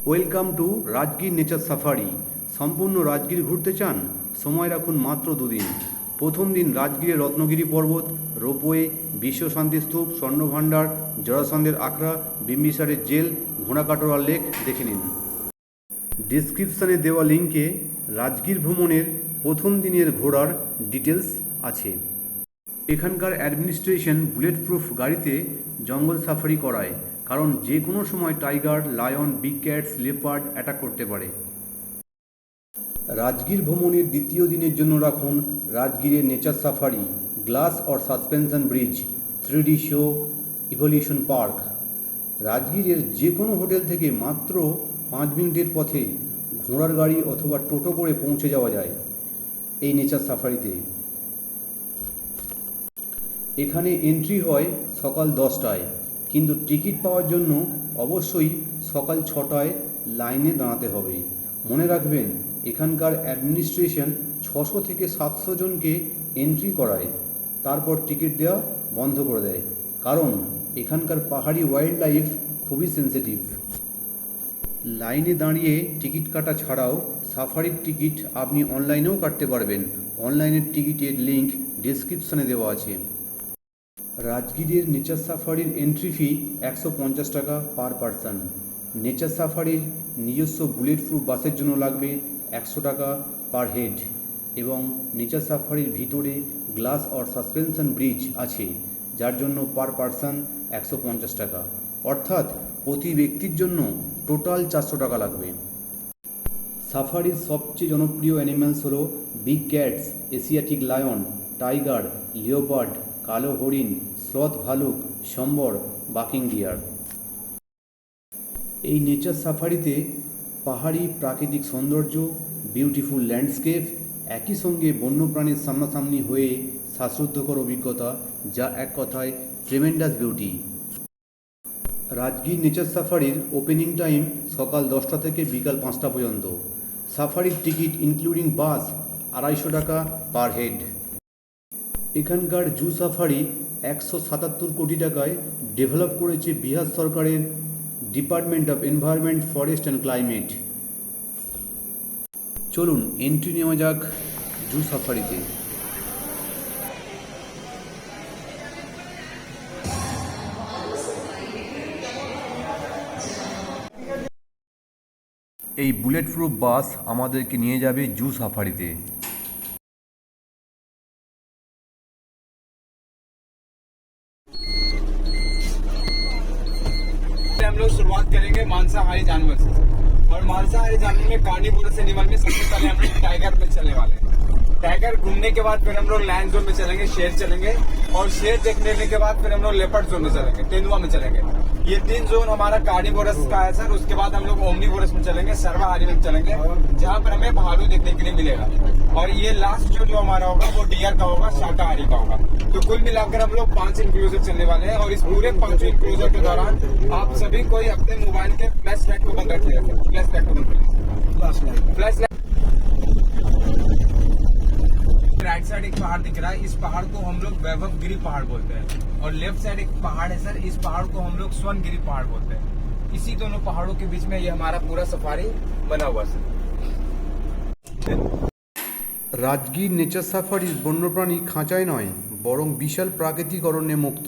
Welcome to Rajgir nature safari. সম্পূর্ণ রাজগীর ঘুরতে চান? সময় রাখুন মাত্র দুদিন। প্রথম দিন রাজগীরের রত্নগিরি পর্বত, রোপওয়ে, বিশ্ব শান্তি স্তূপ, স্বর্ণভাণ্ডার, জরাসন্ধের আখড়া, বিম্বিসারের জেল, ঘোড়াকাটোয়া লেক দেখে নিন। ডিসক্রিপশানে দেওয়া লিঙ্কে রাজগীর ভ্রমণের প্রথম দিনের ঘোরার ডিটেলস আছে। এখানকার অ্যাডমিনিস্ট্রেশন বুলেট প্রুফ গাড়িতে জঙ্গল সাফারি করায়, কারণ যে কোনো সময় tiger, lion, big cats, leopard attack করতে পারে। রাজগীর ভ্রমণের দ্বিতীয় দিনের জন্য রাখুন রাজগীরের nature safari, glass or suspension bridge, 3D show, evolution park. রাজগীরের যে কোনো হোটেল থেকে মাত্র 5 মিনিটের পথে ঘোড়ার গাড়ি অথবা টোটো করে পৌঁছে যাওয়া যায় এই নেচার সাফারিতে। এখানে এন্ট্রি হয় সকাল 10টায়, কিন্তু টিকিট পাওয়ার জন্য অবশ্যই সকাল 6টায় লাইনে দাঁড়াতে হবে। মনে রাখবেন, এখানকার অ্যাডমিনিস্ট্রেশন 600 থেকে 700 জনকে এন্ট্রি করায়, তারপর টিকিট দেওয়া বন্ধ করে দেয়, কারণ এখানকার পাহাড়ি ওয়াইল্ড লাইফ খুবই সেন্সিটিভ। লাইনে দাঁড়িয়ে টিকিট কাটা ছাড়াও সাফারির টিকিট আপনি অনলাইনেও কাটতে পারবেন। অনলাইনের টিকিটের লিঙ্ক ডেসক্রিপশনে দেওয়া আছে। রাজগীরের নেচার সাফারির এন্ট্রি ফি 150 টাকা পার পারসন। নেচার সাফারির নিজস্ব বুলেট প্রুফ বাসের জন্য লাগবে 100 টাকা পার হেড, এবং নেচার সাফারির ভিতরে গ্লাস অর সাসপেনশন ব্রিজ আছে, যার জন্য পার পারসন 150 টাকা, অর্থাৎ প্রতি ব্যক্তির জন্য টোটাল 400 টাকা লাগবে। সাফারির সবচেয়ে জনপ্রিয় অ্যানিম্যালস হলো big cats, Asiatic lion, tiger, leopard, কালো হরিণ, স্লথ ভালুক, সম্বর, বাকিং ডিয়ার। এই নেচার সাফারিতে পাহাড়ি প্রাকৃতিক সৌন্দর্য, বিউটিফুল ল্যান্ডস্কেপ, একই সঙ্গে বন্যপ্রাণীর সামনাসামনি হয়ে শ্বাসরুদ্ধকর অভিজ্ঞতা, যা এক কথায় ট্রেমেন্ডাস বিউটি। রাজগীর নেচার সাফারির ওপেনিং টাইম সকাল 10টা থেকে বিকাল 5টা পর্যন্ত। সাফারির টিকিট ইনক্লুডিং বাস 250 টাকা পার হেড। এখানকার জু সাফারি 177 কোটি টাকায় ডেভেলপ করেছে বিহার সরকারের department of environment, forest and climate. চলুন এন্ট্রি নেওয়া যাক জু সাফারিতে। এই বুলেট প্রুফ বাস আমাদেরকে নিয়ে যাবে জু সাফারিতে। हम लोग शुरुआत करेंगे मांसाहारी जानवर से, और मांसाहारी जानवर में कार्निवोरस एनिमल में सबसे पहले हम लोग टाइगर पे चलने वाले हैं। टाइगर घूमने के बाद फिर हम लोग लायन जोन में चलेंगे, शेर चलेंगे, और शेर देखने के बाद फिर हम लोग लेपर्ड जोन में चलेंगे, तेंदुआ में चलेंगे। ये 3 जोन हमारा कार्निवोरस का है सर। उसके बाद हम लोग ओमनीवोरस में चलेंगे, सर्वाहारी में चलेंगे, जहाँ पर हमें भालू देखने के लिए मिलेगा। और ये लास्ट जो हमारा होगा वो डियर का होगा, शाकाहारी का होगा। तो कुल मिलाकर हम लोग 5 इंक्लूजर चलने वाले हैं, और इस पूरे 5 इंक्लूजर के दौरान आप सभी कोई अपने मोबाइल के फ्लैश लाइट को बंद रखिएगा। फ्लैश लाइट को बंद करिए। Flash light. राइट साइड एक पहाड़ दिख रहा है, इस पहाड़ को हम लोग वैभवगिरी पहाड़ बोलते हैं, और लेफ्ट साइड एक पहाड़ है सर, इस पहाड़ को हम लोग स्वर्णगिरी पहाड़ बोलते हैं। इसी दोनों पहाड़ों के बीच में ये हमारा पूरा सफारी बना हुआ है। রাজগীর নেচার সাফারির বন্যপ্রাণী খাঁচায় নয়, বরং বিশাল প্রাকৃতিক অরণ্যে মুক্ত।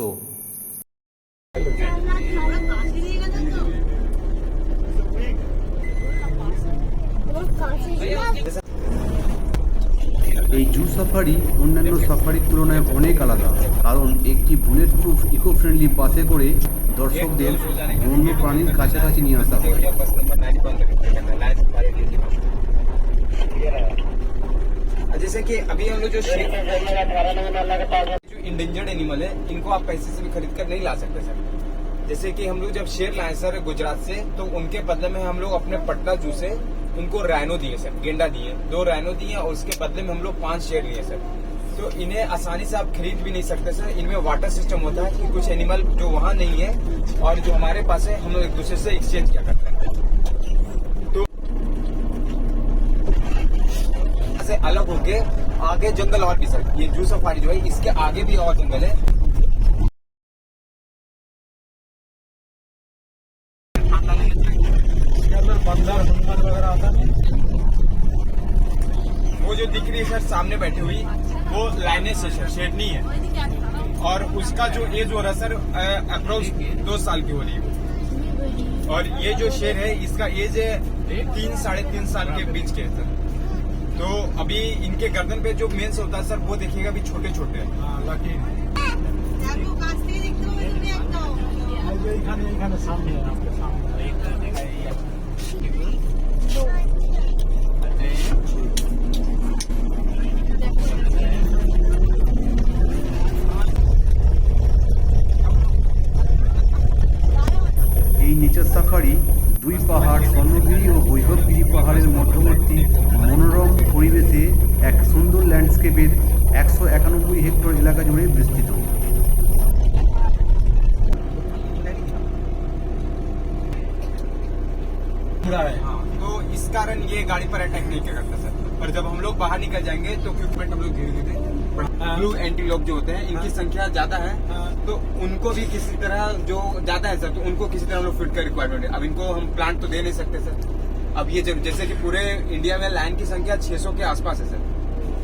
এই জু সাফারি অন্যান্য সাফারির তুলনায় অনেক আলাদা, কারণ একটি বুলেট প্রুফ ইকো ফ্রেন্ডলি বাসে করে দর্শকদের বন্য প্রাণীর কাছাকাছি নিয়ে আসা হয়। जैसे कि अभी हम लोग जो इंडेंजर्ड एनिमल है, इनको आप पैसे से भी खरीद कर नहीं ला सकते सर। जैसे कि हम लोग जब शेर लाए सर गुजरात से, तो उनके बदले में हम लोग अपने पटना जू से उनको रैनो दिए सर, गेंडा दिए, 2 रैनो दिए, और उसके बदले में हम लोग 5 शेर लिए सर। तो इन्हें आसानी से आप खरीद भी नहीं सकते सर। इनमें वाटर सिस्टम होता है कि कुछ एनिमल जो वहाँ नहीं है और जो हमारे पास है, हम लोग एक दूसरे से एक्सचेंज किया करते हैं। से अलग होके आगे जंगल और भी सर, ये जू सफारी जो है इसके आगे भी और जंगल है। अंदर हनुमान वगैरह आता नहीं। वो जो दिख रही है सर सामने बैठी हुई, वो लाइनेज है, शेड नहीं है। और उसका जो एज हो रहा है सर अप्रोक्स 2 साल की हो रही है। और ये जो शेर है इसका एज 3-3.5 साल के बीच के है सर। तो अभी इनके गर्दन पे जो मेंस होता है सर वो देखिएगा अभी छोटे छोटे हैं। हाँ, लकी এখানে সামনে आपके सामने এই নেচার সাফারি দুই পাহাড় স্বর্ণগিরি ও বৈভবগিরি পাহাড়ের মধ্যবর্তী মনোরম পরিবেশে এক সুন্দর ল্যান্ডস্কেপের 191 হেক্টর এলাকা জুড়ে বিস্তৃত। हाँ, तो इस कारण ये गाड़ी पर अटैक नहीं कर करता सर। और जब हम लोग बाहर निकल जाएंगे तो इक्विपमेंट हम लोग धीरे धीरे ब्लू एंटी लॉक जो होते हैं इनकी संख्या ज्यादा है, तो उनको भी किसी तरह जो ज्यादा है सर, तो उनको किसी तरह हम लोग फिट का रिक्वायरमेंट है। अब इनको हम प्लांट तो दे नहीं सकते सर। अब ये जैसे कि पूरे इंडिया में लाइन की संख्या 600 के आसपास है सर।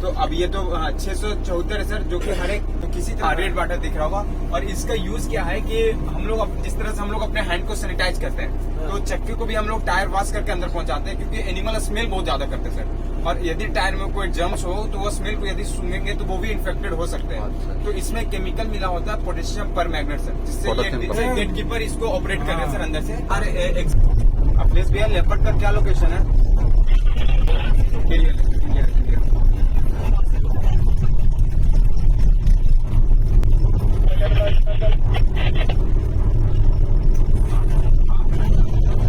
तो अब ये तो 674 है सर, जो कि हर एक तो किसी तरह रेड वाटर दिख रहा होगा। और इसका यूज क्या है कि हम लोग जिस तरह से हम लोग अपने हैंड को सैनिटाइज करते हैं, तो चक्के को भी हम लोग टायर वॉश करके अंदर पहुंचाते हैं, क्योंकि एनिमल स्मेल बहुत ज्यादा करते हैं सर। और यदि टायर में कोई जर्म्स हो तो वो स्मेल को यदि सूंघेंगे तो वो भी इन्फेक्टेड हो सकते हैं। तो इसमें केमिकल मिला होता है पोटेशियम पर मैग्नेट सर, जिससे गेट कीपर इसको ऑपरेट कर रहे हैं सर अंदर से। और प्लीज भैया लेपर्ड का क्या लोकेशन है?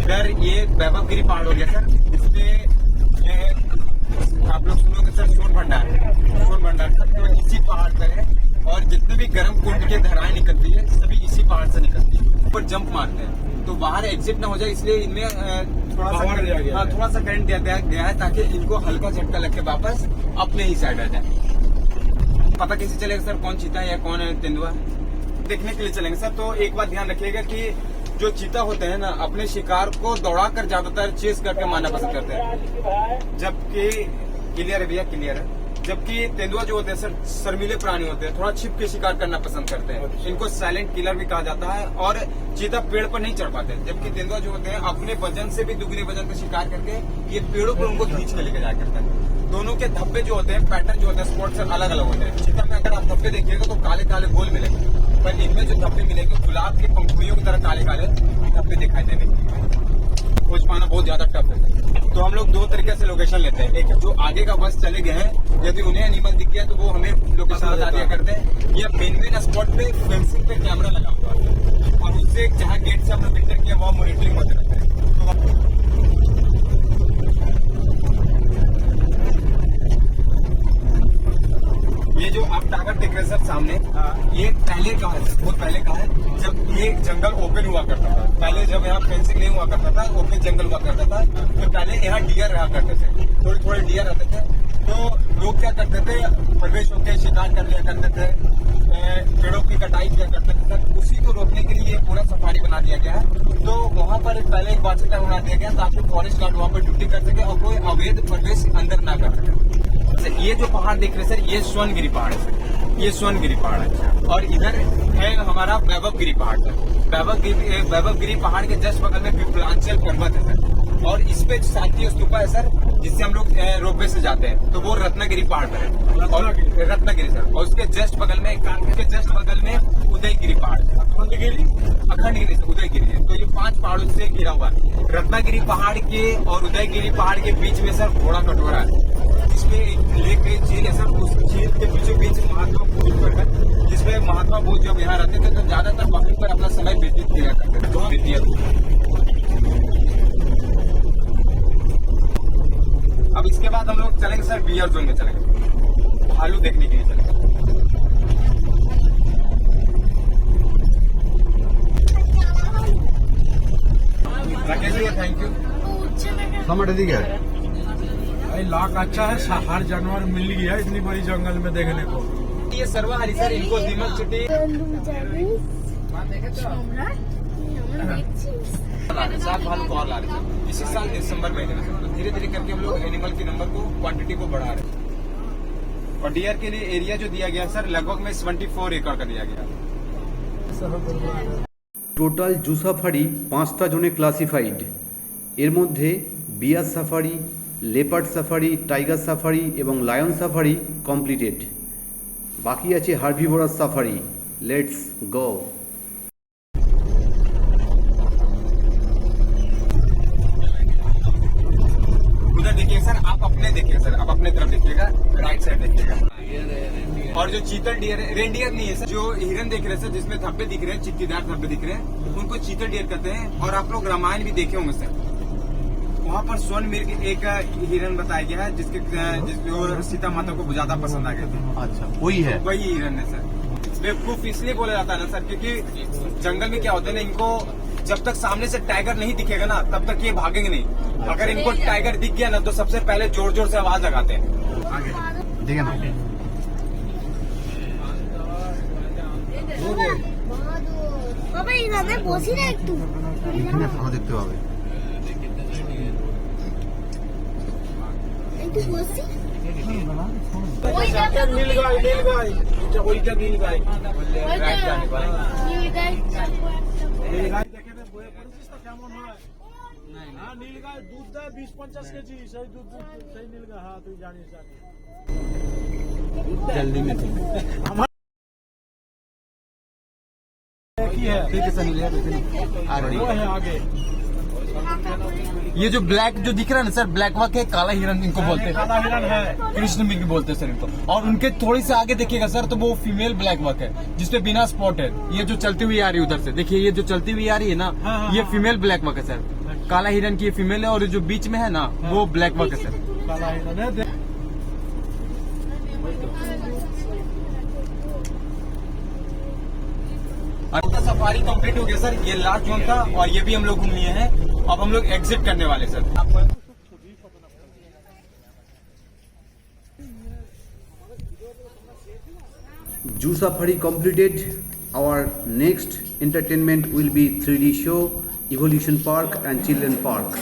सर ये वैभवगिरी पहाड़ हो गया सर, इसपे आप लोग सुनोगे सर सोन भंडार सर, तो इसी पहाड़ पर है। और जितने भी गर्म कुंड के धाराएं निकलती है सभी इसी पहाड़ से निकलती है। ऊपर जंप मारते हैं तो बाहर एग्जिट ना हो जाए, इसलिए इनमें थोड़ा सा करंट दिया गया है, ताकि इनको हल्का झटका लग के वापस अपने ही साइड आ जाए। पता कैसे चलेगा सर कौन चीता है या कौन है तेंदुआ? देखने के लिए चलेंगे सर। तो एक बात ध्यान रखिएगा कि जो चीता होते हैं ना, अपने शिकार को दौड़ाकर ज्यादातर चेस करके मारना पसंद करते हैं, जबकि क्लियर है भैया, क्लियर है। जबकि तेंदुआ जो होते हैं सर शर्मीले प्राणी होते हैं, थोड़ा छिप के शिकार करना पसंद करते हैं। इनको साइलेंट किलर भी कहा जाता है। और चीता पेड़ पर नहीं चढ़ पाते, जबकि तेंदुआ जो होते हैं अपने वजन से भी दुगने वजन का शिकार करके ये पेड़ों पर उनको खींच के लेके जाया करता है। दोनों के धब्बे जो होते हैं, पैटर्न जो होते हैं स्पॉट सर अलग अलग होते हैं। चीता में अगर आप धब्बे देखिएगा तो काले काले गोल मिलेंगे, पर इनमें जो धब्बे मिलेंगे गुलाब के पंखुड़ियों की तरह काले काले धब्बे दिखाई देंगे। खोज पाना बहुत ज्यादा टफ है। तो हम लोग 2 तरीके से लोकेशन लेते हैं। एक जो आगे का बस चले गए हैं, यदि उन्हें एनिमल दिख गया तो वो हमें लोकेशन बता दिया करते हैं। या मेन स्पॉट पे फेंसिंग पे कैमरा लगा हुआ है, और उससे जहाँ गेट से हमने फिल्टर किया वहाँ मॉनिटरिंग होते रहते हैं। ये जो आप टावर देख रहे हैं सर सामने, ये पहले का है, बहुत पहले का है, जब ये जंगल ओपन हुआ करता था। पहले जब यहाँ फेंसिंग नहीं हुआ करता था, ओपन जंगल हुआ करता था, तो पहले यहाँ डियर रहा करते थे, थोड़े डियर रहते थे। तो लोग क्या करते थे, प्रवेश होकर शिकार कर लिया करते थे, पेड़ों की कटाई किया करते थे सर। उसी को रोकने के लिए पूरा सफारी बना दिया गया है। तो वहाँ पर पहले एक वाचिता बना दिया गया ताकि फॉरेस्ट गार्ड वहाँ पर ड्यूटी कर सके और कोई अवैध प्रवेश अंदर ना कर सके। ये जो पहाड़ देख रहे हैं सर, ये स्वर्णगिरी पहाड़ है सर, ये स्वर्णगिरी पहाड़ है। और इधर है हमारा वैभवगिरी पहाड़ सर। वैभवगिरी पहाड़ के जस्ट बगल में विपुलांचल पर्वत है सर। और इस पे शांति स्तूपा है सर, जिससे हम लोग रोपवे से जाते हैं, तो वो रत्नागिरी पहाड़ पर है। और रत्नागिरी सर, और उसके जस्ट बगल में के जस्ट बगल में उदयगिरी पहाड़, अखंडगिरी से उदयगिरी है। तो ये 5 पहाड़ों से घिरा हुआ है। रत्नागिरी पहाड़ के और उदयगिरी पहाड़ के बीच में सर घोड़ा कटोरा है, इसमें एक लेक झील है सर। उस झील के बीचों बीच महात्मा बुद्ध है, जिसमें महात्मा बुद्ध जब यहाँ रहते थे तो ज्यादातर वहीं पर अपना समय व्यतीत किया करते थे। अब इसके बाद हम लोग चलेंगे सर बियर जोन में, चलेंगे भालू देखने के लिए चलेंगे। राकेश भैया थैंक यू। टमाटर दी गया लाख अच्छा है, हर जानवर मिल गया इतनी बड़ी जंगल में देखने को। ये सर्वाहारी सर, इनको दीमक चुटी सात भालू और ला रहे हैं इसी साल दिसंबर महीने में। तो धीरे धीरे करके हम लोग एनिमल के नंबर को क्वांटिटी को बढ़ा रहे हैं। और डियर के लिए एरिया जो दिया गया सर लगभग में 74 एकड़ का दिया गया। টোটাল জু সাফারি 5টা জোনে ক্লাসিফাইড। এর মধ্যে bear safari, leopard safari, tiger safari এবং লায়ন সাফারি কমপ্লিটেড। বাকি আছে হার্বিভোরাস সাফারি। Let's go. उधर देखिए सर, आप अपने देखिए सर, आप अपने तरफ देखिएगा, राइट साइड देखिएगा। और जो चीतल डियर है, रेनडियर नहीं है सर, जो हिरन देख रहे हैं सर जिसमें धब्बे दिख रहे हैं, चित्तीदार धब्बे दिख रहे हैं, उनको चीतल डियर कहते हैं। और आप लोग रामायण भी देखे होंगे सर, वहाँ पर स्वर्ण मृग एक हिरन बताया गया है जिसको सीता माता को ज्यादा पसंद आ गया था। अच्छा, वही है। वही हिरन है सर। बेवकूफ इसलिए बोला जाता है ना सर, क्योंकि जंगल में क्या होता है ना, इनको जब तक सामने से टाइगर नहीं दिखेगा ना तब तक ये भागेंगे नहीं। अगर इनको टाइगर दिख गया ना तो सबसे पहले जोर जोर से आवाज लगाते हैं। आगे देखिए ना, বাবা এইভাবে বসি না একটু এখানে ভালো দেখতে পাবে। একটু বসি ওইটা নীল গাই, নীল গাই, ওইটা নীল গাই। राइट जाने वाला। নীল গাই দেখে নে, বইয়ে পড়েছিস তো কেমন হয়? হ্যাঁ, নীল গাই দুধ দেয় 20-50 কেজি, সেই দুধ সেই নীল গাই। হ্যাঁ, তুই জানিস। जल्दी में আমার কি है? वो है आगे। ये जो ब्लैक जो दिख रहा है ना सर, ब्लैक वाक है, काला हिरन इनको बोलते हैं। काला हिरन है, कृष्ण मृग बोलते हैं सर इनको। और उनके थोड़ी से आगे देखिएगा सर तो वो फीमेल ब्लैक वाक है जिसपे बिना स्पॉट है। ये जो चलती हुई आ रही है उधर से, देखिए ये जो चलती हुई आ रही है ना, हाँ, ये हाँ। फीमेल ब्लैक वाक है सर। काला हिरन की ये फीमेल है और जो बीच में है ना वो ब्लैक वाक है सर। काला हिरन है। अब तो सफारी कंप्लीट हो गया सर, ये लास्ट जोन था और ये भी हम लोग घूम लिए हैं। अब हम लोग एग्जिट करने वाले sir. Zoo safari completed. Our next entertainment will be 3D show, Evolution Park and Children Park.